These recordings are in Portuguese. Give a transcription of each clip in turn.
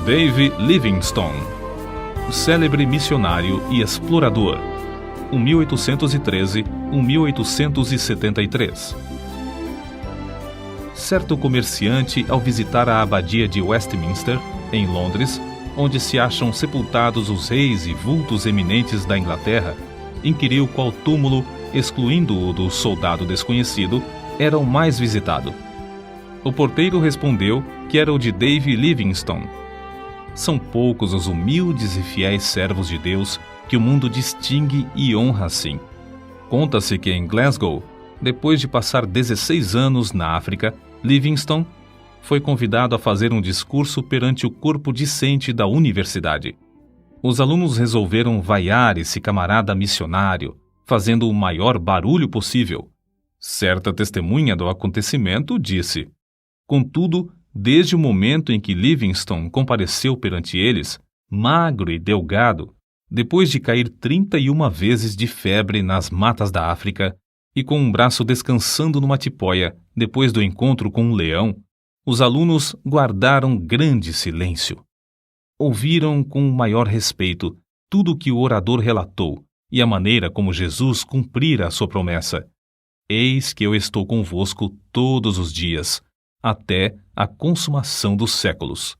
Dave Livingstone, célebre missionário e explorador, 1813–1873. Certo comerciante, ao visitar a abadia de Westminster, em Londres, onde se acham sepultados os reis e vultos eminentes da Inglaterra, inquiriu qual túmulo, excluindo o do soldado desconhecido, era o mais visitado. O porteiro respondeu que era o de Dave Livingstone. São poucos os humildes e fiéis servos de Deus que o mundo distingue e honra assim. Conta-se que em Glasgow, depois de passar 16 anos na África, Livingstone foi convidado a fazer um discurso perante o corpo discente da universidade. Os alunos resolveram vaiar esse camarada missionário, fazendo o maior barulho possível. Certa testemunha do acontecimento disse: contudo, desde o momento em que Livingstone compareceu perante eles, magro e delgado, depois de cair 31 vezes de febre nas matas da África e com um braço descansando numa tipóia depois do encontro com um leão, os alunos guardaram grande silêncio. Ouviram com o maior respeito tudo o que o orador relatou e a maneira como Jesus cumprira a sua promessa. Eis que eu estou convosco todos os dias, até a consumação dos séculos.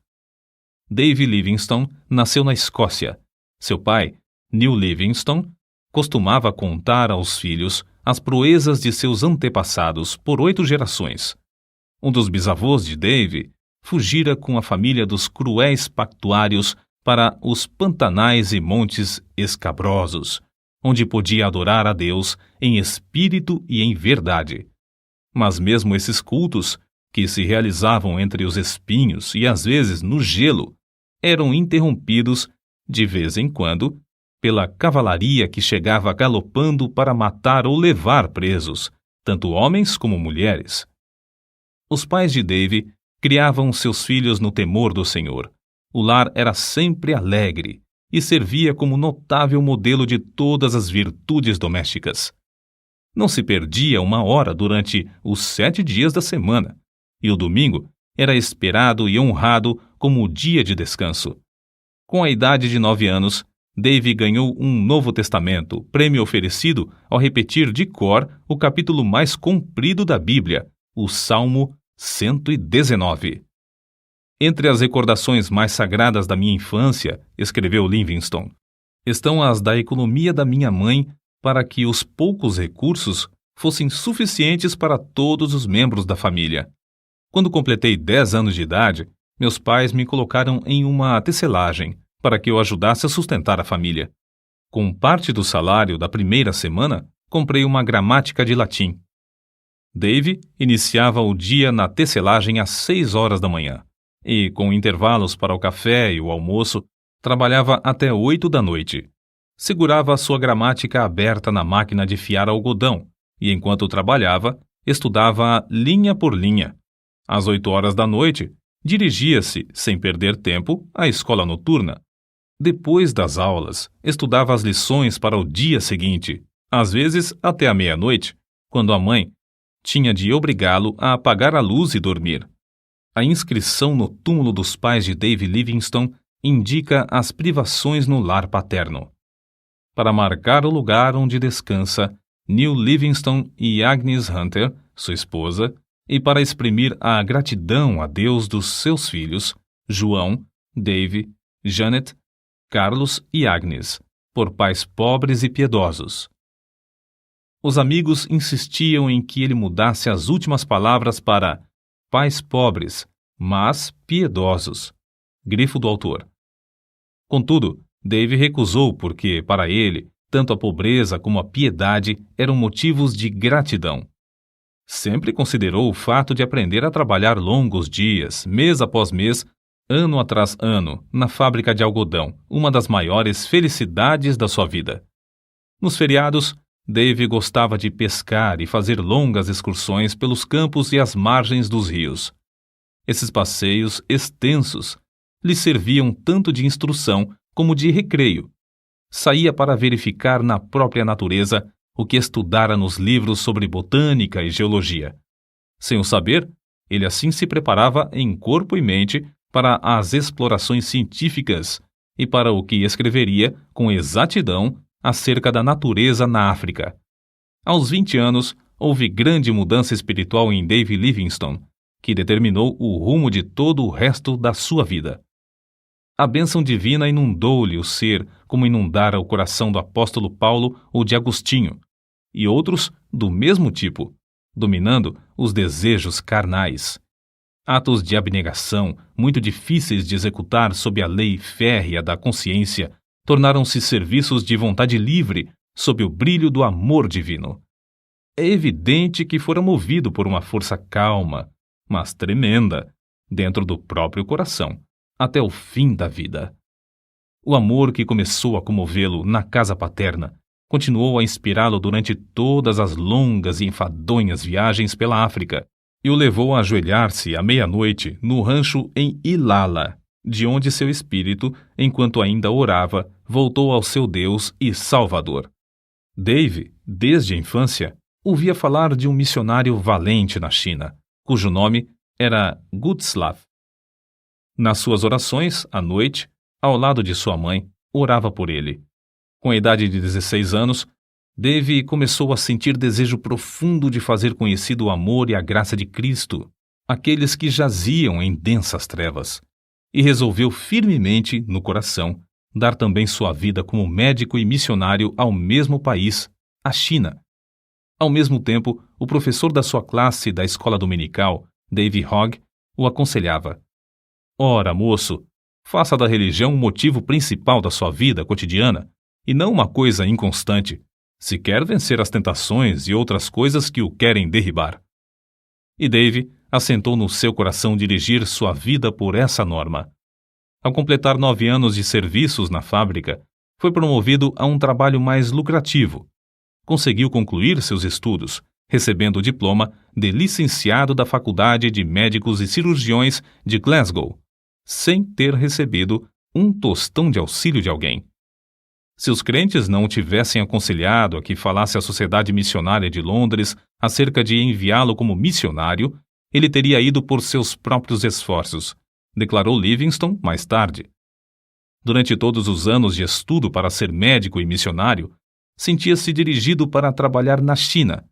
Dave Livingstone nasceu na Escócia. Seu pai, Neil Livingstone, costumava contar aos filhos as proezas de seus antepassados por 8 gerações. Um dos bisavôs de Dave fugira com a família dos cruéis pactuários para os pantanais e montes escabrosos, onde podia adorar a Deus em espírito e em verdade. Mas mesmo esses cultos, que se realizavam entre os espinhos e às vezes no gelo, eram interrompidos, de vez em quando, pela cavalaria que chegava galopando para matar ou levar presos, tanto homens como mulheres. Os pais de Dave criavam seus filhos no temor do Senhor. O lar era sempre alegre e servia como notável modelo de todas as virtudes domésticas. Não se perdia uma hora durante os 7 dias da semana, e o domingo era esperado e honrado como o dia de descanso. Com a idade de 9 anos, Dave ganhou um Novo Testamento, prêmio oferecido ao repetir de cor o capítulo mais comprido da Bíblia, o Salmo 119. Entre as recordações mais sagradas da minha infância, escreveu Livingstone, estão as da economia da minha mãe para que os poucos recursos fossem suficientes para todos os membros da família. Quando completei 10 anos de idade, meus pais me colocaram em uma tecelagem para que eu ajudasse a sustentar a família. Com parte do salário da primeira semana, comprei uma gramática de latim. Dave iniciava o dia na tecelagem às 6 horas da manhã e, com intervalos para o café e o almoço, trabalhava até 8 da noite. Segurava a sua gramática aberta na máquina de fiar algodão e, enquanto trabalhava, estudava linha por linha. Às 8 horas da noite, dirigia-se, sem perder tempo, à escola noturna. Depois das aulas, estudava as lições para o dia seguinte, às vezes até a meia-noite, quando a mãe tinha de obrigá-lo a apagar a luz e dormir. A inscrição no túmulo dos pais de Dave Livingstone indica as privações no lar paterno. Para marcar o lugar onde descansa Neil Livingstone e Agnes Hunter, sua esposa, e para exprimir a gratidão a Deus dos seus filhos, João, Dave, Janet, Carlos e Agnes, por pais pobres e piedosos. Os amigos insistiam em que ele mudasse as últimas palavras para pais pobres, mas piedosos. Grifo do autor. Contudo, Dave recusou porque, para ele, tanto a pobreza como a piedade eram motivos de gratidão. Sempre considerou o fato de aprender a trabalhar longos dias, mês após mês, ano atrás ano, na fábrica de algodão, uma das maiores felicidades da sua vida. Nos feriados, Dave gostava de pescar e fazer longas excursões pelos campos e as margens dos rios. Esses passeios extensos lhe serviam tanto de instrução como de recreio. Saía para verificar na própria natureza o que estudara nos livros sobre botânica e geologia. Sem o saber, ele assim se preparava em corpo e mente para as explorações científicas e para o que escreveria com exatidão acerca da natureza na África. Aos 20 anos, houve grande mudança espiritual em Dave Livingstone, que determinou o rumo de todo o resto da sua vida. A bênção divina inundou-lhe o ser como inundara o coração do apóstolo Paulo ou de Agostinho, e outros do mesmo tipo, dominando os desejos carnais. Atos de abnegação, muito difíceis de executar sob a lei férrea da consciência, tornaram-se serviços de vontade livre sob o brilho do amor divino. É evidente que fora movido por uma força calma, mas tremenda, dentro do próprio coração, até o fim da vida. O amor que começou a comovê-lo na casa paterna continuou a inspirá-lo durante todas as longas e enfadonhas viagens pela África e o levou a ajoelhar-se à meia-noite no rancho em Ilala, de onde seu espírito, enquanto ainda orava, voltou ao seu Deus e Salvador. Dave, desde a infância, ouvia falar de um missionário valente na China, cujo nome era Gutslav. Nas suas orações, à noite, ao lado de sua mãe, orava por ele. Com a idade de 16 anos, Dave começou a sentir desejo profundo de fazer conhecido o amor e a graça de Cristo, aqueles que jaziam em densas trevas, e resolveu firmemente, no coração, dar também sua vida como médico e missionário ao mesmo país, a China. Ao mesmo tempo, o professor da sua classe da escola dominical, Dave Hogg, o aconselhava: Ora, moço, faça da religião o motivo principal da sua vida cotidiana, e não uma coisa inconstante, se quer vencer as tentações e outras coisas que o querem derribar. E Dave assentou no seu coração dirigir sua vida por essa norma. Ao completar 9 anos de serviços na fábrica, foi promovido a um trabalho mais lucrativo. Conseguiu concluir seus estudos, recebendo o diploma de licenciado da Faculdade de Médicos e Cirurgiões de Glasgow, sem ter recebido um tostão de auxílio de alguém. Se os crentes não o tivessem aconselhado a que falasse à Sociedade Missionária de Londres acerca de enviá-lo como missionário, ele teria ido por seus próprios esforços, declarou Livingstone mais tarde. Durante todos os anos de estudo para ser médico e missionário, sentia-se dirigido para trabalhar na China.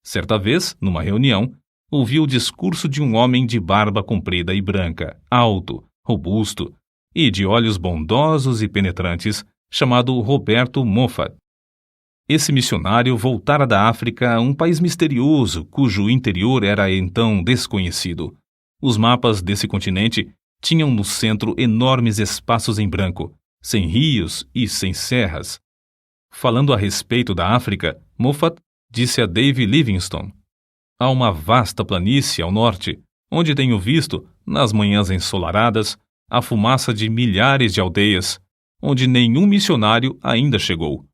Certa vez, numa reunião, ouviu o discurso de um homem de barba comprida e branca, alto, robusto e de olhos bondosos e penetrantes, chamado Roberto Moffat. Esse missionário voltara da África a um país misterioso, cujo interior era então desconhecido. Os mapas desse continente tinham no centro enormes espaços em branco, sem rios e sem serras. Falando a respeito da África, Moffat disse a Dave Livingstone: há uma vasta planície ao norte, onde tenho visto, nas manhãs ensolaradas, a fumaça de milhares de aldeias, onde nenhum missionário ainda chegou.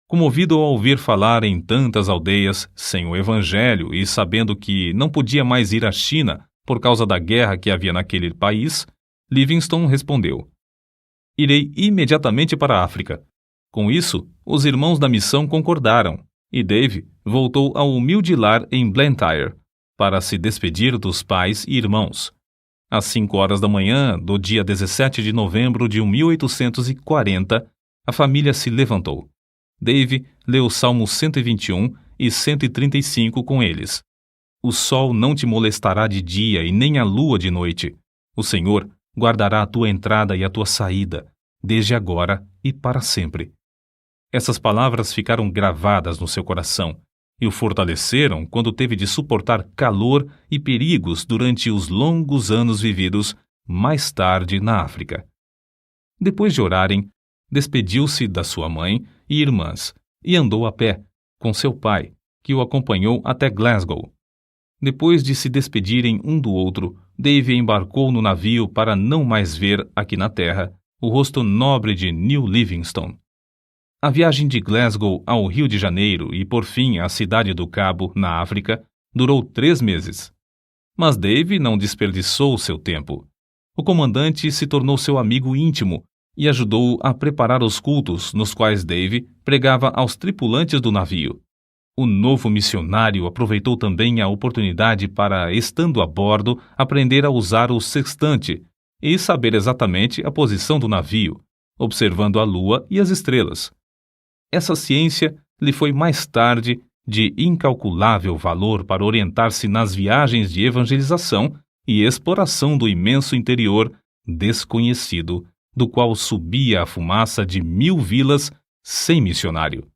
Comovido ao ouvir falar em tantas aldeias sem o evangelho e sabendo que não podia mais ir à China por causa da guerra que havia naquele país, Livingstone respondeu: irei imediatamente para a África. Com isso, os irmãos da missão concordaram, e Dave voltou ao humilde lar em Blantyre para se despedir dos pais e irmãos. Às 5 horas da manhã do dia 17 de novembro de 1840, a família se levantou. Dave leu Salmos 121 e 135 com eles. O sol não te molestará de dia e nem a lua de noite. O Senhor guardará a tua entrada e a tua saída, desde agora e para sempre. Essas palavras ficaram gravadas no seu coração e o fortaleceram quando teve de suportar calor e perigos durante os longos anos vividos mais tarde na África. Depois de orarem, despediu-se da sua mãe e irmãs e andou a pé, com seu pai, que o acompanhou até Glasgow. Depois de se despedirem um do outro, Dave embarcou no navio para não mais ver, aqui na terra, o rosto nobre de New Livingstone. A viagem de Glasgow ao Rio de Janeiro e, por fim, à cidade do Cabo, na África, durou 3 meses. Mas Dave não desperdiçou seu tempo. O comandante se tornou seu amigo íntimo e ajudou-o a preparar os cultos nos quais Dave pregava aos tripulantes do navio. O novo missionário aproveitou também a oportunidade para, estando a bordo, aprender a usar o sextante, e saber exatamente a posição do navio, observando a lua e as estrelas. Essa ciência lhe foi mais tarde de incalculável valor para orientar-se nas viagens de evangelização e exploração do imenso interior desconhecido, do qual subia a fumaça de 1000 vilas sem missionário.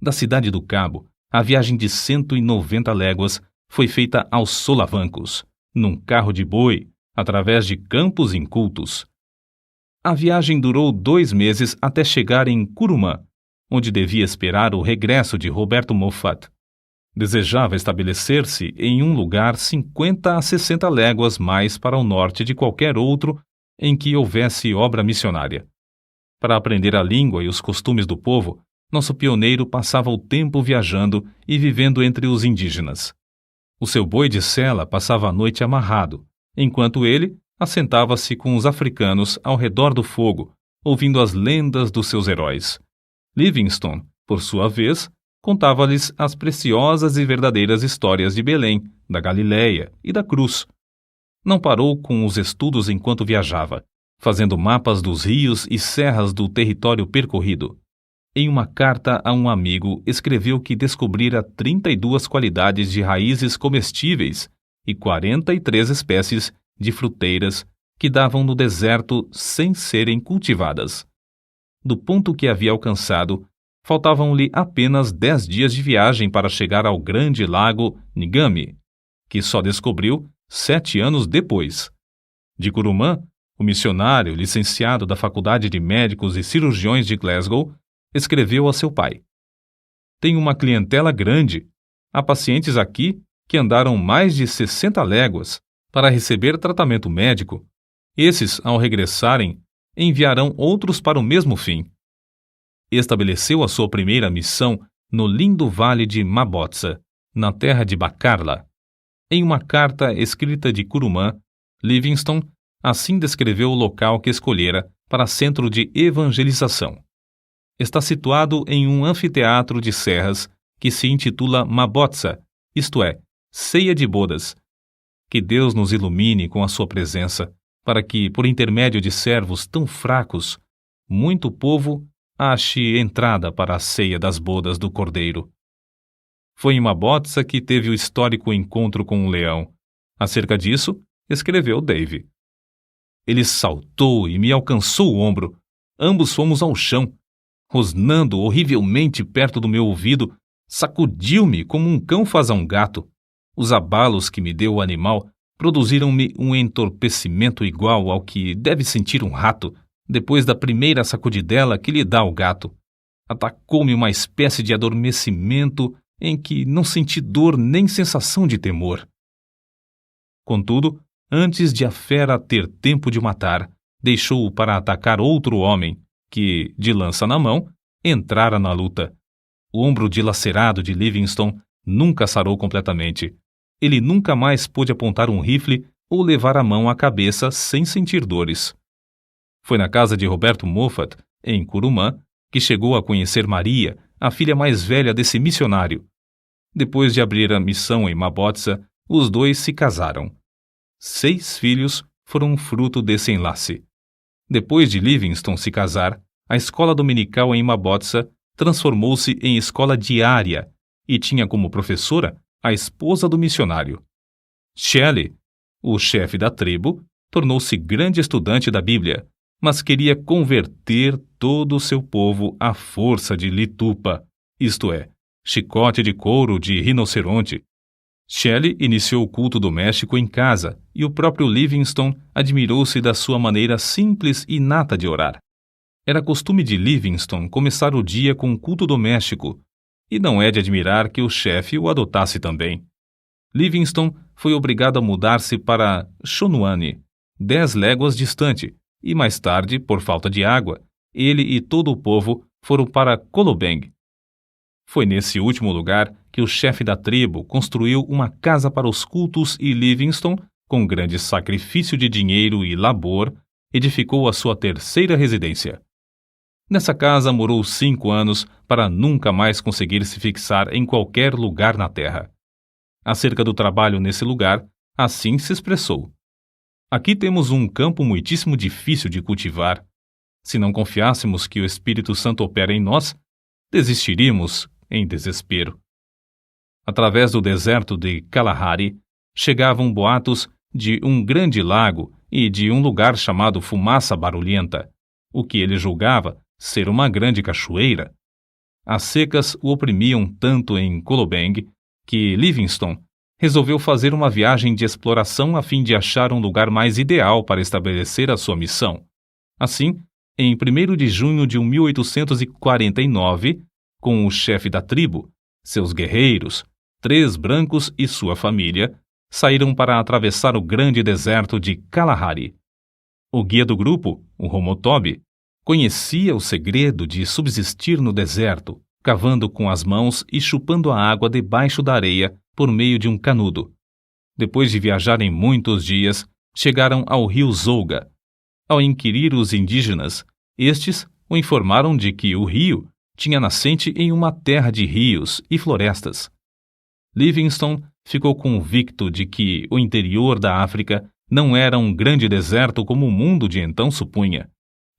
Da cidade do Cabo, a viagem de 190 léguas foi feita aos solavancos, num carro de boi, através de campos incultos. A viagem durou 2 meses até chegar em Curumã, onde devia esperar o regresso de Roberto Moffat. Desejava estabelecer-se em um lugar 50 a 60 léguas mais para o norte de qualquer outro em que houvesse obra missionária. Para aprender a língua e os costumes do povo, nosso pioneiro passava o tempo viajando e vivendo entre os indígenas. O seu boi de sela passava a noite amarrado, enquanto ele assentava-se com os africanos ao redor do fogo, ouvindo as lendas dos seus heróis. Livingstone, por sua vez, contava-lhes as preciosas e verdadeiras histórias de Belém, da Galiléia e da Cruz. Não parou com os estudos enquanto viajava, fazendo mapas dos rios e serras do território percorrido. Em uma carta a um amigo, escreveu que descobrira 32 qualidades de raízes comestíveis e 43 espécies de fruteiras que davam no deserto sem serem cultivadas. Do ponto que havia alcançado, faltavam-lhe apenas 10 dias de viagem para chegar ao grande lago Ngami, que só descobriu 7 anos depois. De Curumã, o missionário, licenciado da Faculdade de Médicos e Cirurgiões de Glasgow, escreveu a seu pai: "Tenho uma clientela grande. Há pacientes aqui que andaram mais de 60 léguas para receber tratamento médico. Esses, ao regressarem, enviarão outros para o mesmo fim." Estabeleceu a sua primeira missão no lindo vale de Mabotsa, na terra de Bacarla. Em uma carta escrita de Curumã, Livingstone assim descreveu o local que escolhera para centro de evangelização. Está situado em um anfiteatro de serras que se intitula Mabotsa, isto é, ceia de bodas. Que Deus nos ilumine com a sua presença, para que, por intermédio de servos tão fracos, muito povo ache entrada para a ceia das bodas do Cordeiro. Foi em Mabotsa que teve o histórico encontro com um leão. Acerca disso, escreveu Dave: "Ele saltou e me alcançou o ombro. Ambos fomos ao chão. Rosnando horrivelmente perto do meu ouvido, sacudiu-me como um cão faz a um gato. Os abalos que me deu o animal produziram-me um entorpecimento igual ao que deve sentir um rato depois da primeira sacudidela que lhe dá o gato. Atacou-me uma espécie de adormecimento em que não senti dor nem sensação de temor. Contudo, antes de a fera ter tempo de matar, deixou-o para atacar outro homem, que, de lança na mão, entrara na luta. O ombro dilacerado de Livingstone nunca sarou completamente. Ele nunca mais pôde apontar um rifle ou levar a mão à cabeça sem sentir dores. Foi na casa de Roberto Moffat, em Curumã, que chegou a conhecer Maria, a filha mais velha desse missionário. Depois de abrir a missão em Mabotsa, os dois se casaram. 6 filhos foram fruto desse enlace. Depois de Livingstone se casar, a escola dominical em Mabotsa transformou-se em escola diária e tinha como professora a esposa do missionário. Shelley, o chefe da tribo, tornou-se grande estudante da Bíblia, mas queria converter todo o seu povo à força de litupa, isto é, chicote de couro de rinoceronte. Shelley iniciou o culto doméstico em casa e o próprio Livingstone admirou-se da sua maneira simples e inata de orar. Era costume de Livingstone começar o dia com um culto doméstico, e não é de admirar que o chefe o adotasse também. Livingstone foi obrigado a mudar-se para Chonuane, 10 léguas distante, e mais tarde, por falta de água, ele e todo o povo foram para Kolobeng. Foi nesse último lugar que o chefe da tribo construiu uma casa para os cultos e Livingstone, com grande sacrifício de dinheiro e labor, edificou a sua terceira residência. Nessa casa morou 5 anos para nunca mais conseguir se fixar em qualquer lugar na terra. Acerca do trabalho nesse lugar, assim se expressou: Aqui temos um campo muitíssimo difícil de cultivar. Se não confiássemos que o Espírito Santo opera em nós, desistiríamos em desespero. Através do deserto de Kalahari, chegavam boatos de um grande lago e de um lugar chamado Fumaça Barulhenta, o que ele julgava ser uma grande cachoeira. As secas o oprimiam tanto em Kolobeng que Livingstone resolveu fazer uma viagem de exploração a fim de achar um lugar mais ideal para estabelecer a sua missão. Assim, em 1º de junho de 1849, com o chefe da tribo, seus guerreiros, 3 brancos e sua família, saíram para atravessar o grande deserto de Kalahari. O guia do grupo, o Homotobi, conhecia o segredo de subsistir no deserto, cavando com as mãos e chupando a água debaixo da areia por meio de um canudo. Depois de viajarem muitos dias, chegaram ao rio Zouga. Ao inquirir os indígenas, estes o informaram de que o rio tinha nascente em uma terra de rios e florestas. Livingstone ficou convicto de que o interior da África não era um grande deserto como o mundo de então supunha,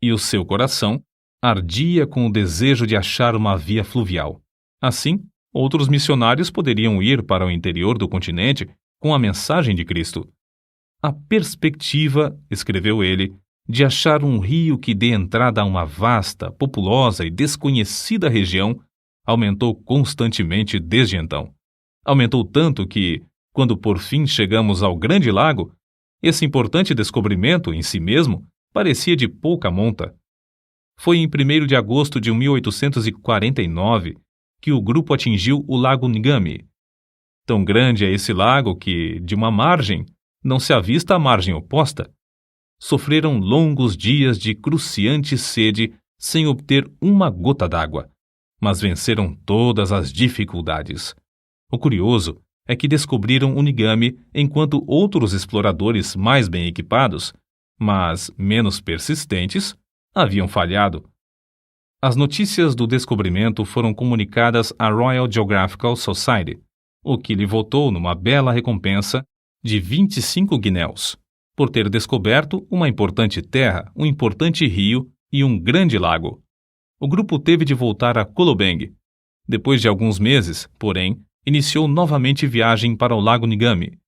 e o seu coração ardia com o desejo de achar uma via fluvial. Assim, outros missionários poderiam ir para o interior do continente com a mensagem de Cristo. A perspectiva, escreveu ele, de achar um rio que dê entrada a uma vasta, populosa e desconhecida região aumentou constantemente desde então. Aumentou tanto que, quando por fim chegamos ao Grande Lago, esse importante descobrimento em si mesmo parecia de pouca monta. Foi em 1º de agosto de 1849 que o grupo atingiu o Lago Ngami. Tão grande é esse lago que, de uma margem, não se avista a margem oposta. Sofreram longos dias de cruciante sede sem obter uma gota d'água, mas venceram todas as dificuldades. O curioso é que descobriram o Ngami enquanto outros exploradores mais bem equipados, mas menos persistentes, haviam falhado. As notícias do descobrimento foram comunicadas à Royal Geographical Society, o que lhe votou numa bela recompensa de 25 guinéus, por ter descoberto uma importante terra, um importante rio e um grande lago. O grupo teve de voltar a Kolobeng. Depois de alguns meses, porém, iniciou novamente viagem para o Lago Ngami.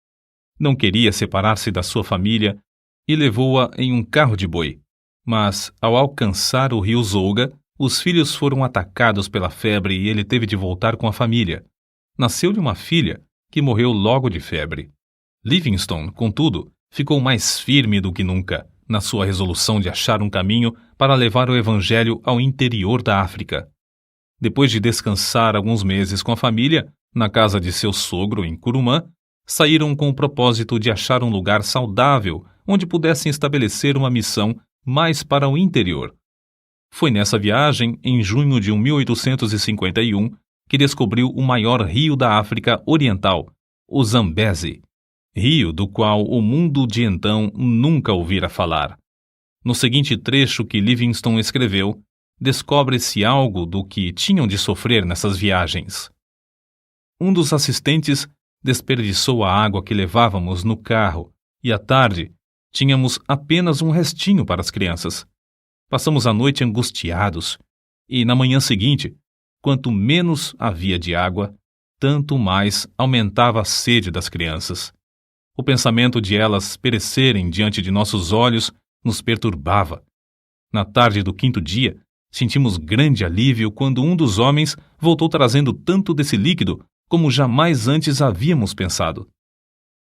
Não queria separar-se da sua família e levou-a em um carro de boi. Mas, ao alcançar o rio Zouga, os filhos foram atacados pela febre e ele teve de voltar com a família. Nasceu-lhe uma filha, que morreu logo de febre. Livingstone, contudo, ficou mais firme do que nunca na sua resolução de achar um caminho para levar o evangelho ao interior da África. Depois de descansar alguns meses com a família, na casa de seu sogro em Kurumã, saíram com o propósito de achar um lugar saudável onde pudessem estabelecer uma missão mais para o interior. Foi nessa viagem, em junho de 1851, que descobriu o maior rio da África Oriental, o Zambezi, rio do qual o mundo de então nunca ouvira falar. No seguinte trecho que Livingstone escreveu, descobre-se algo do que tinham de sofrer nessas viagens. Um dos assistentes desperdiçou a água que levávamos no carro e, à tarde, tínhamos apenas um restinho para as crianças. Passamos a noite angustiados e, na manhã seguinte, quanto menos havia de água, tanto mais aumentava a sede das crianças. O pensamento de elas perecerem diante de nossos olhos nos perturbava. Na tarde do 5º dia, sentimos grande alívio quando um dos homens voltou trazendo tanto desse líquido como jamais antes havíamos pensado.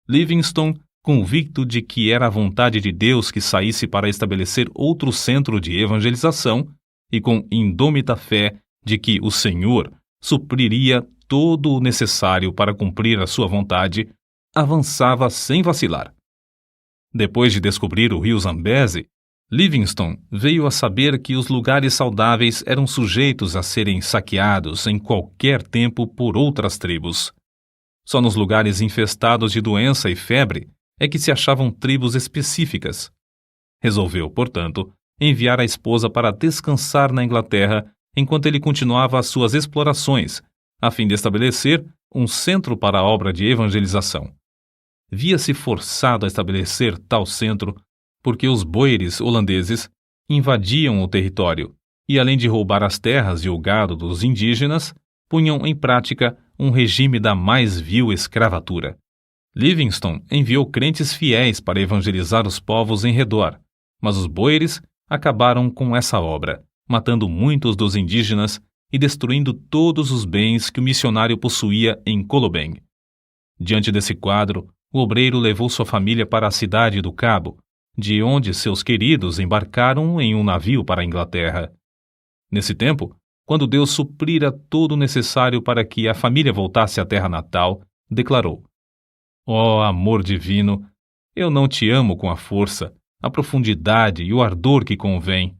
Livingstone, convicto de que era a vontade de Deus que saísse para estabelecer outro centro de evangelização, e com indômita fé de que o Senhor supriria todo o necessário para cumprir a sua vontade, avançava sem vacilar. Depois de descobrir o rio Zambezi, Livingstone veio a saber que os lugares saudáveis eram sujeitos a serem saqueados em qualquer tempo por outras tribos. Só nos lugares infestados de doença e febre é que se achavam tribos específicas. Resolveu, portanto, enviar a esposa para descansar na Inglaterra enquanto ele continuava as suas explorações, a fim de estabelecer um centro para a obra de evangelização. via-se forçado a estabelecer tal centro porque os boeres holandeses invadiam o território e, além de roubar as terras e o gado dos indígenas, punham em prática um regime da mais vil escravatura. Livingstone enviou crentes fiéis para evangelizar os povos em redor, mas os boeres acabaram com essa obra, matando muitos dos indígenas e destruindo todos os bens que o missionário possuía em Colobeng. Diante desse quadro, o obreiro levou sua família para a cidade do Cabo, de onde seus queridos embarcaram em um navio para a Inglaterra. Nesse tempo, quando Deus suprira todo o necessário para que a família voltasse à terra natal, declarou: Ó amor divino, eu não te amo com a força, a profundidade e o ardor que convém.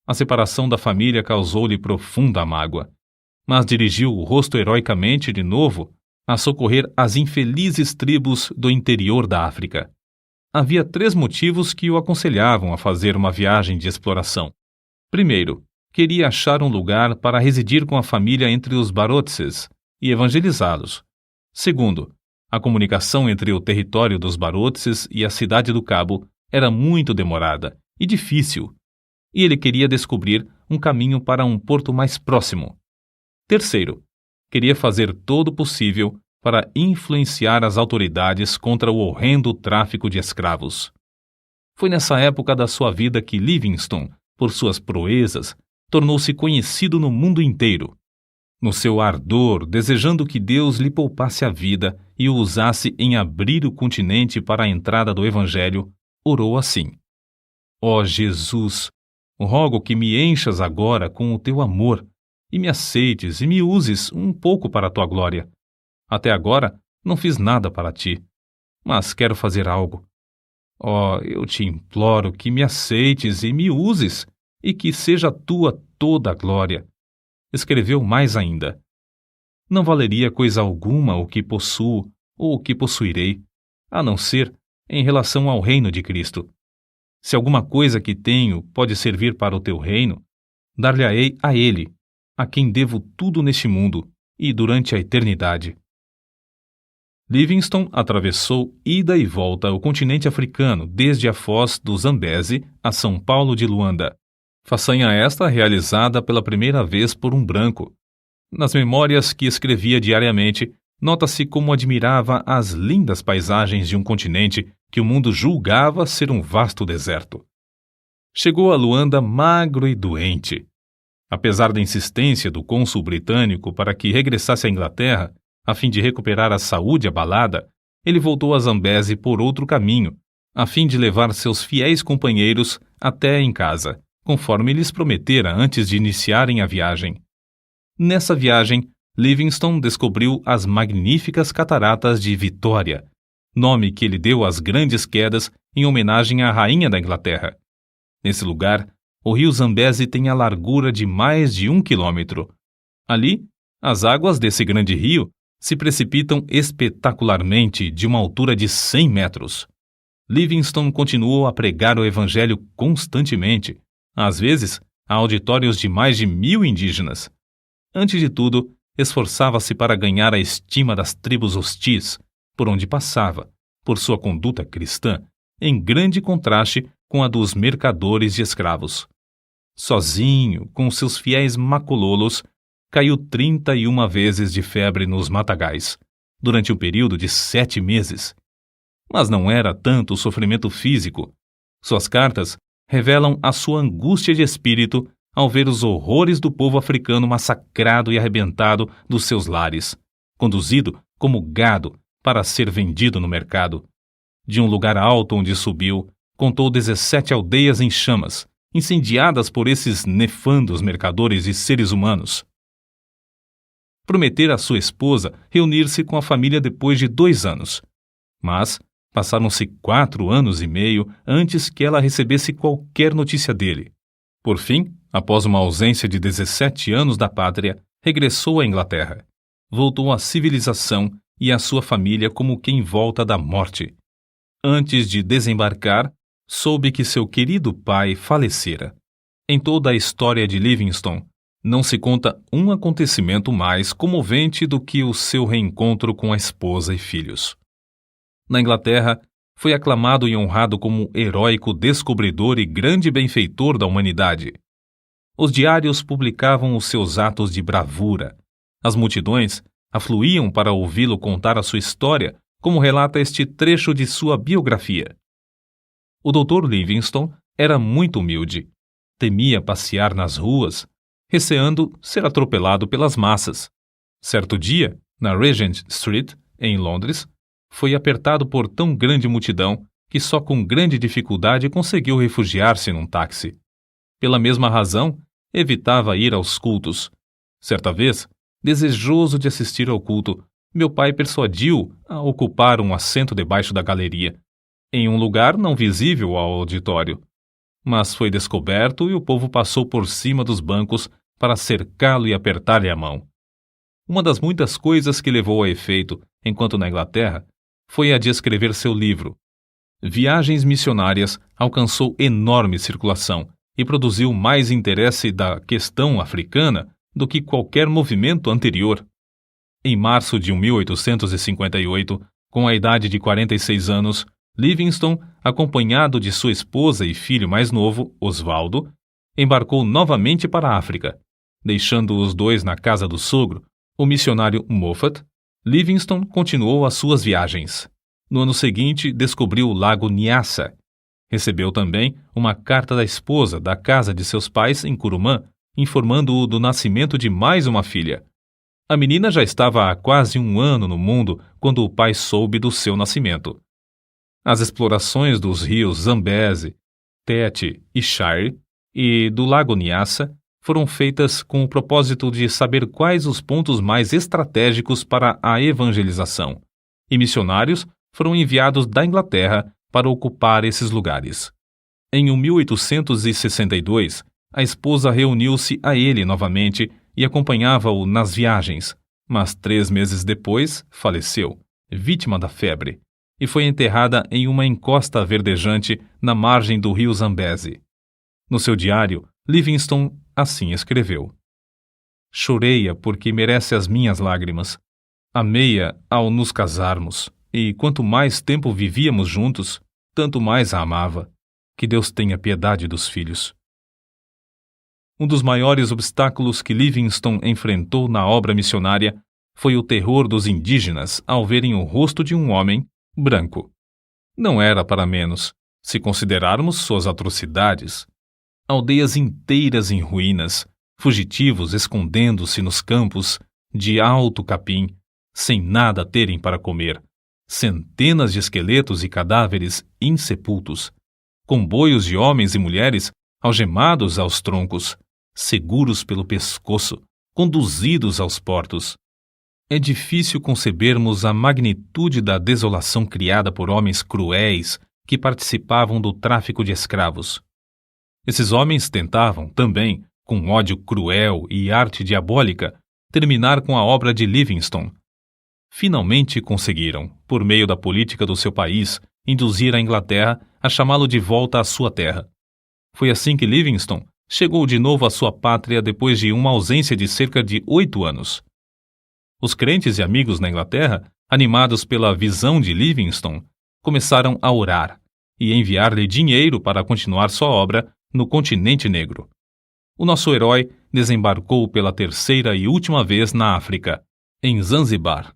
A separação da família causou-lhe profunda mágoa, mas dirigiu o rosto heroicamente de novo a socorrer as infelizes tribos do interior da África. Havia 3 motivos que o aconselhavam a fazer uma viagem de exploração. Primeiro, queria achar um lugar para residir com a família entre os Barotses e evangelizá-los. Segundo, a comunicação entre o território dos Barotses e a cidade do Cabo era muito demorada e difícil, e ele queria descobrir um caminho para um porto mais próximo. Terceiro, queria fazer todo o possível para influenciar as autoridades contra o horrendo tráfico de escravos. Foi nessa época da sua vida que Livingstone, por suas proezas, tornou-se conhecido no mundo inteiro. No seu ardor, desejando que Deus lhe poupasse a vida e o usasse em abrir o continente para a entrada do Evangelho, orou assim: Ó Jesus, rogo que me enchas agora com o teu amor e me aceites e me uses um pouco para a tua glória. Até agora não fiz nada para ti, mas quero fazer algo. Ó, eu te imploro que me aceites e me uses, e que seja tua toda a glória. Escreveu mais ainda: Não valeria coisa alguma o que possuo ou o que possuirei, a não ser em relação ao reino de Cristo. Se alguma coisa que tenho pode servir para o teu reino, dar-lhe-ei a ele, a quem devo tudo neste mundo e durante a eternidade. Livingstone atravessou ida e volta o continente africano desde a foz do Zambeze a São Paulo de Luanda. Façanha esta realizada pela primeira vez por um branco. Nas memórias que escrevia diariamente, nota-se como admirava as lindas paisagens de um continente que o mundo julgava ser um vasto deserto. Chegou a Luanda magro e doente. Apesar da insistência do cônsul britânico para que regressasse à Inglaterra, a fim de recuperar a saúde abalada, ele voltou a Zambeze por outro caminho, a fim de levar seus fiéis companheiros até em casa, conforme lhes prometera antes de iniciarem a viagem. Nessa viagem, Livingstone descobriu as magníficas cataratas de Vitória, nome que ele deu às grandes quedas em homenagem à rainha da Inglaterra. Nesse lugar, o rio Zambeze tem a largura de mais de 1 quilômetro. Ali, as águas desse grande rio se precipitam espetacularmente de uma altura de 100 metros. Livingstone continuou a pregar o evangelho constantemente, às vezes a auditórios de mais de 1000 indígenas. Antes de tudo, esforçava-se para ganhar a estima das tribos hostis, por onde passava, por sua conduta cristã, em grande contraste com a dos mercadores de escravos. Sozinho, com seus fiéis macololos, caiu 31 vezes de febre nos matagais, durante um período de 7 meses. Mas não era tanto o sofrimento físico. Suas cartas revelam a sua angústia de espírito ao ver os horrores do povo africano massacrado e arrebentado dos seus lares, conduzido como gado para ser vendido no mercado. De um lugar alto onde subiu, contou 17 aldeias em chamas, incendiadas por esses nefandos mercadores de seres humanos. Prometera à sua esposa reunir-se com a família depois de 2 anos. Mas passaram-se 4 anos e meio antes que ela recebesse qualquer notícia dele. Por fim, após uma ausência de 17 anos da pátria, regressou à Inglaterra. Voltou à civilização e à sua família como quem volta da morte. Antes de desembarcar, soube que seu querido pai falecera. Em toda a história de Livingstone, não se conta um acontecimento mais comovente do que o seu reencontro com a esposa e filhos. Na Inglaterra, foi aclamado e honrado como heróico descobridor e grande benfeitor da humanidade. Os diários publicavam os seus atos de bravura. As multidões afluíam para ouvi-lo contar a sua história, como relata este trecho de sua biografia. O Dr. Livingstone era muito humilde. Temia passear nas ruas, receando ser atropelado pelas massas. Certo dia, na Regent Street, em Londres, foi apertado por tão grande multidão que só com grande dificuldade conseguiu refugiar-se num táxi. Pela mesma razão, evitava ir aos cultos. Certa vez, desejoso de assistir ao culto, meu pai persuadiu a ocupar um assento debaixo da galeria, em um lugar não visível ao auditório. Mas foi descoberto e o povo passou por cima dos bancos para cercá-lo e apertar-lhe a mão. Uma das muitas coisas que levou a efeito, enquanto na Inglaterra, foi a de escrever seu livro. Viagens Missionárias alcançou enorme circulação e produziu mais interesse da questão africana do que qualquer movimento anterior. Em março de 1858, com a idade de 46 anos, Livingstone, acompanhado de sua esposa e filho mais novo, Osvaldo, embarcou novamente para a África. Deixando os dois na casa do sogro, o missionário Moffat, Livingstone continuou as suas viagens. No ano seguinte, descobriu o lago Nyassa. Recebeu também uma carta da esposa da casa de seus pais em Curumã, informando-o do nascimento de mais uma filha. A menina já estava há quase um ano no mundo quando o pai soube do seu nascimento. As explorações dos rios Zambeze, Tete e Shire e do lago Nyassa foram feitas com o propósito de saber quais os pontos mais estratégicos para a evangelização, e missionários foram enviados da Inglaterra para ocupar esses lugares. Em 1862, a esposa reuniu-se a ele novamente e acompanhava-o nas viagens, mas 3 meses depois faleceu, vítima da febre, e foi enterrada em uma encosta verdejante na margem do rio Zambeze. No seu diário, Livingstone assim escreveu: Chorei-a porque merece as minhas lágrimas. Amei-a ao nos casarmos, e quanto mais tempo vivíamos juntos, tanto mais a amava. Que Deus tenha piedade dos filhos. Um dos maiores obstáculos que Livingstone enfrentou na obra missionária foi o terror dos indígenas ao verem o rosto de um homem branco. Não era para menos, se considerarmos suas atrocidades. Aldeias inteiras em ruínas, fugitivos escondendo-se nos campos de alto capim, sem nada terem para comer, centenas de esqueletos e cadáveres insepultos, comboios de homens e mulheres algemados aos troncos, seguros pelo pescoço, conduzidos aos portos. É difícil concebermos a magnitude da desolação criada por homens cruéis que participavam do tráfico de escravos. Esses homens tentavam, também, com ódio cruel e arte diabólica, terminar com a obra de Livingstone. Finalmente conseguiram, por meio da política do seu país, induzir a Inglaterra a chamá-lo de volta à sua terra. Foi assim que Livingstone chegou de novo à sua pátria depois de uma ausência de cerca de 8 anos. Os crentes e amigos na Inglaterra, animados pela visão de Livingstone, começaram a orar e enviar-lhe dinheiro para continuar sua obra no continente negro. O nosso herói desembarcou pela 3ª e última vez na África, em Zanzibar.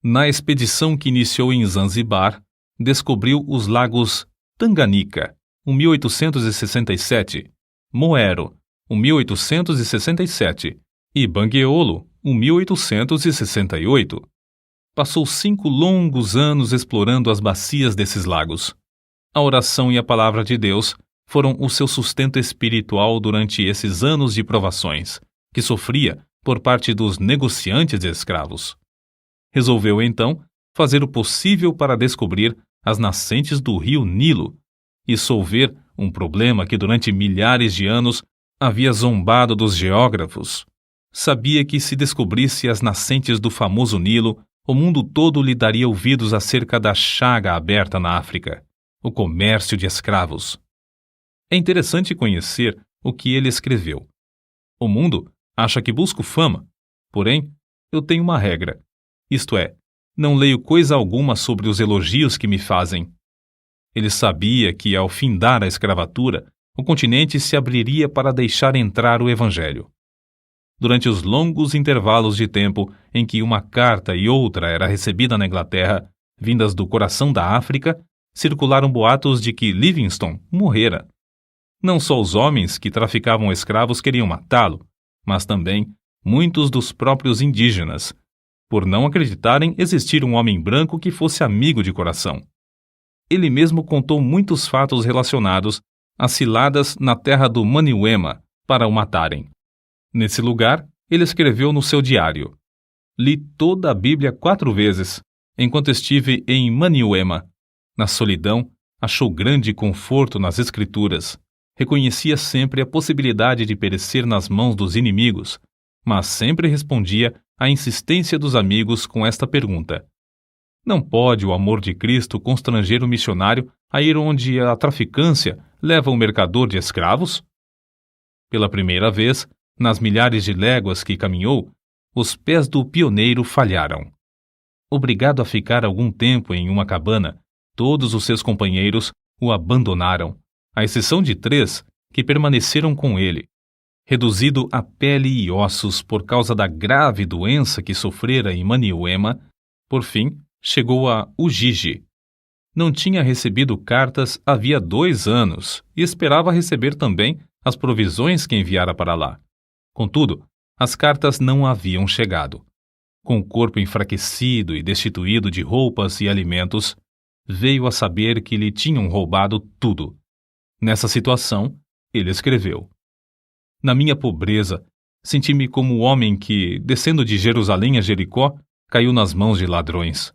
Na expedição que iniciou em Zanzibar, descobriu os lagos Tanganyika, 1867, Moero, 1867, e Bangueolo, 1868. Passou 5 longos anos explorando as bacias desses lagos. A oração e a palavra de Deus foram o seu sustento espiritual durante esses anos de provações, que sofria por parte dos negociantes de escravos. Resolveu, então, fazer o possível para descobrir as nascentes do rio Nilo e solver um problema que durante milhares de anos havia zombado dos geógrafos. Sabia que se descobrisse as nascentes do famoso Nilo, o mundo todo lhe daria ouvidos acerca da chaga aberta na África, o comércio de escravos. É interessante conhecer o que ele escreveu. O mundo acha que busco fama, porém, eu tenho uma regra, isto é, Não leio coisa alguma sobre os elogios que me fazem. Ele sabia que, ao findar a escravatura, o continente se abriria para deixar entrar o Evangelho. Durante os longos intervalos de tempo em que uma carta e outra era recebida na Inglaterra, vindas do coração da África, circularam boatos de que Livingstone morrera. Não só os homens que traficavam escravos queriam matá-lo, mas também muitos dos próprios indígenas, por não acreditarem existir um homem branco que fosse amigo de coração. Ele mesmo contou muitos fatos relacionados às ciladas na terra do Maniuema para o matarem. Nesse lugar, ele escreveu no seu diário: "Li toda a Bíblia 4 vezes, enquanto estive em Maniuema. Na solidão, achou grande conforto nas Escrituras. Reconhecia sempre a possibilidade de perecer nas mãos dos inimigos, mas sempre respondia à insistência dos amigos com esta pergunta: não pode o amor de Cristo constranger o missionário a ir onde a traficância leva o mercador de escravos?" Pela primeira vez, nas milhares de léguas que caminhou, os pés do pioneiro falharam. Obrigado a ficar algum tempo em uma cabana, todos os seus companheiros o abandonaram, à exceção de 3 que permaneceram com ele. Reduzido a pele e ossos por causa da grave doença que sofrera em Maniuema, por fim, chegou a Ujiji. Não tinha recebido cartas havia 2 anos e esperava receber também as provisões que enviara para lá. Contudo, as cartas não haviam chegado. Com o corpo enfraquecido e destituído de roupas e alimentos, veio a saber que lhe tinham roubado tudo. Nessa situação, ele escreveu: "Na minha pobreza, senti-me como o homem que, descendo de Jerusalém a Jericó, caiu nas mãos de ladrões.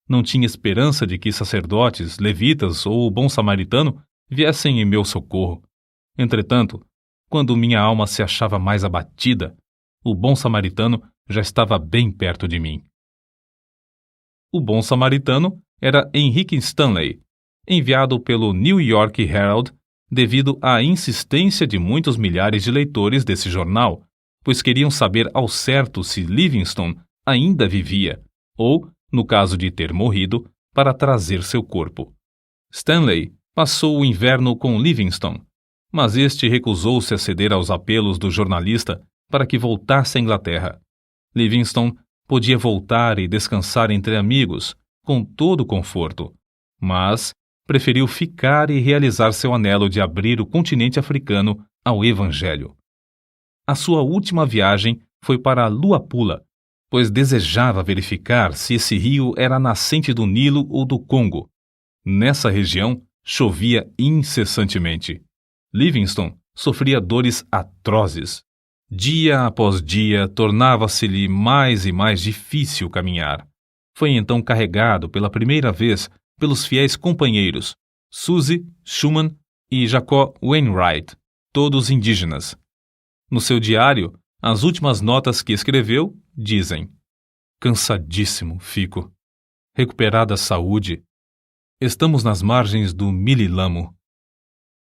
Não tinha esperança de que sacerdotes, levitas ou o bom samaritano viessem em meu socorro. Entretanto, quando minha alma se achava mais abatida, o bom samaritano já estava bem perto de mim." O bom samaritano era Henry Stanley, enviado pelo New York Herald devido à insistência de muitos milhares de leitores desse jornal, pois queriam saber ao certo se Livingstone ainda vivia, ou, no caso de ter morrido, para trazer seu corpo. Stanley passou o inverno com Livingstone, mas este recusou-se a ceder aos apelos do jornalista para que voltasse à Inglaterra. Livingstone podia voltar e descansar entre amigos, com todo o conforto, mas preferiu ficar e realizar seu anelo de abrir o continente africano ao Evangelho. A sua última viagem foi para Luapula, pois desejava verificar se esse rio era a nascente do Nilo ou do Congo. Nessa região, chovia incessantemente. Livingstone sofria dores atrozes. Dia após dia, tornava-se-lhe mais e mais difícil caminhar. Foi então carregado pela primeira vez pelos fiéis companheiros Suzy, Schumann e Jacó Wainwright, todos indígenas. No seu diário, as últimas notas que escreveu dizem: "Cansadíssimo fico. Recuperada a saúde. Estamos nas margens do Mililamo."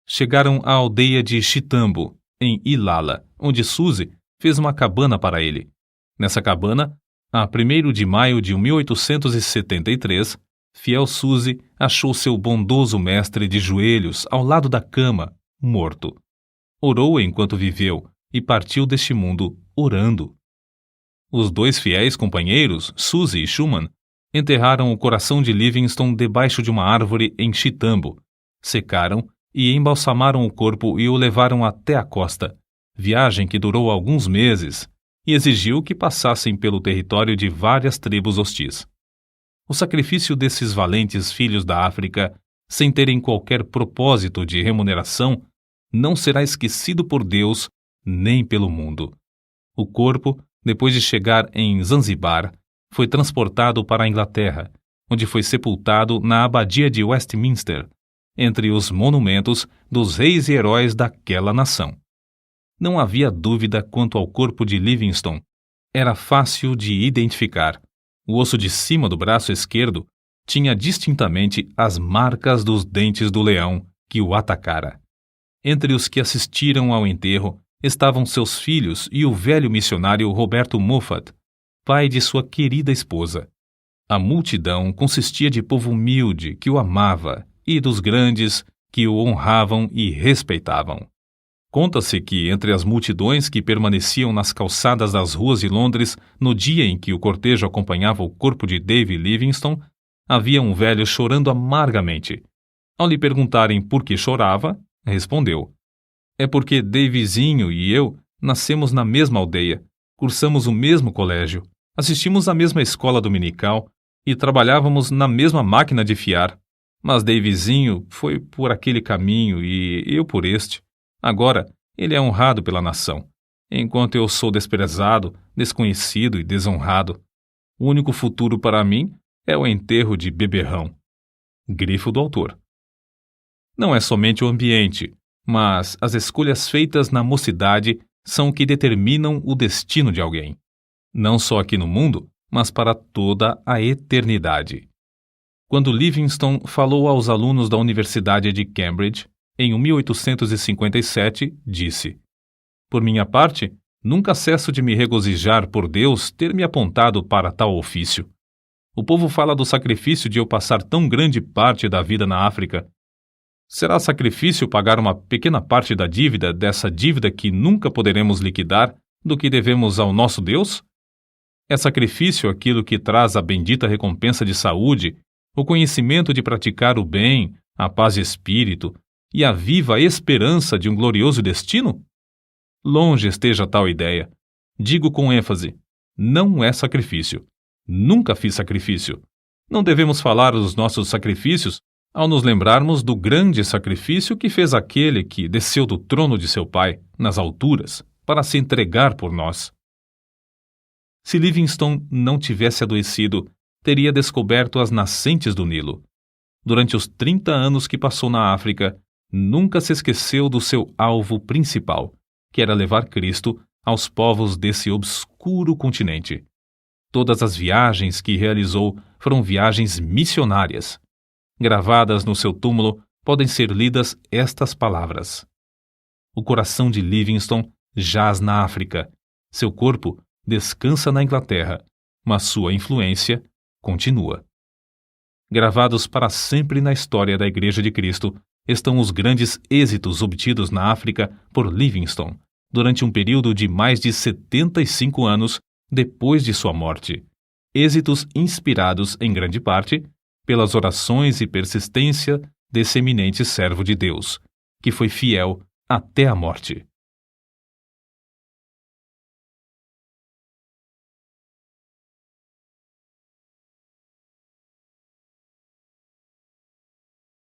Chegaram à aldeia de Chitambo, em Ilala, onde Suzy fez uma cabana para ele. Nessa cabana, a 1º de maio de 1873, fiel Suzy achou seu bondoso mestre de joelhos ao lado da cama, morto. Orou enquanto viveu e partiu deste mundo orando. Os 2 fiéis companheiros, Suzy e Schumann, enterraram o coração de Livingstone debaixo de uma árvore em Chitambo, secaram e embalsamaram o corpo e o levaram até a costa, viagem que durou alguns meses e exigiu que passassem pelo território de várias tribos hostis. O sacrifício desses valentes filhos da África, sem terem qualquer propósito de remuneração, não será esquecido por Deus nem pelo mundo. O corpo, depois de chegar em Zanzibar, foi transportado para a Inglaterra, onde foi sepultado na abadia de Westminster, entre os monumentos dos reis e heróis daquela nação. Não havia dúvida quanto ao corpo de Livingstone. Era fácil de identificar. O osso de cima do braço esquerdo tinha distintamente as marcas dos dentes do leão que o atacara. Entre os que assistiram ao enterro estavam seus filhos e o velho missionário Roberto Moffat, pai de sua querida esposa. A multidão consistia de povo humilde que o amava e dos grandes que o honravam e respeitavam. Conta-se que, entre as multidões que permaneciam nas calçadas das ruas de Londres no dia em que o cortejo acompanhava o corpo de David Livingstone, havia um velho chorando amargamente. Ao lhe perguntarem por que chorava, respondeu: "É porque Davidzinho e eu nascemos na mesma aldeia, cursamos o mesmo colégio, assistimos à mesma escola dominical e trabalhávamos na mesma máquina de fiar. Mas Davidzinho foi por aquele caminho e eu por este. Agora, ele é honrado pela nação, enquanto eu sou desprezado, desconhecido e desonrado. O único futuro para mim é o enterro de beberrão." Grifo do autor. Não é somente o ambiente, mas as escolhas feitas na mocidade são o que determinam o destino de alguém. Não só aqui no mundo, mas para toda a eternidade. Quando Livingstone falou aos alunos da Universidade de Cambridge, em 1857, disse: "Por minha parte, nunca cesso de me regozijar por Deus ter me apontado para tal ofício. O povo fala do sacrifício de eu passar tão grande parte da vida na África. Será sacrifício pagar uma pequena parte da dívida, dessa dívida que nunca poderemos liquidar, do que devemos ao nosso Deus? É sacrifício aquilo que traz a bendita recompensa de saúde, o conhecimento de praticar o bem, a paz de espírito e a viva esperança de um glorioso destino? Longe esteja tal ideia. Digo com ênfase: não é sacrifício. Nunca fiz sacrifício. Não devemos falar dos nossos sacrifícios ao nos lembrarmos do grande sacrifício que fez aquele que desceu do trono de seu Pai, nas alturas, para se entregar por nós. Se Livingstone não tivesse adoecido, teria descoberto as nascentes do Nilo. Durante os 30 anos que passou na África, nunca se esqueceu do seu alvo principal, que era levar Cristo aos povos desse obscuro continente. Todas as viagens que realizou foram viagens missionárias. Gravadas no seu túmulo podem ser lidas estas palavras: "O coração de Livingstone jaz na África. Seu corpo descansa na Inglaterra, mas sua influência continua." Gravados para sempre na história da Igreja de Cristo estão os grandes êxitos obtidos na África por Livingstone durante um período de mais de 75 anos depois de sua morte. Êxitos inspirados, em grande parte, pelas orações e persistência desse eminente servo de Deus, que foi fiel até a morte.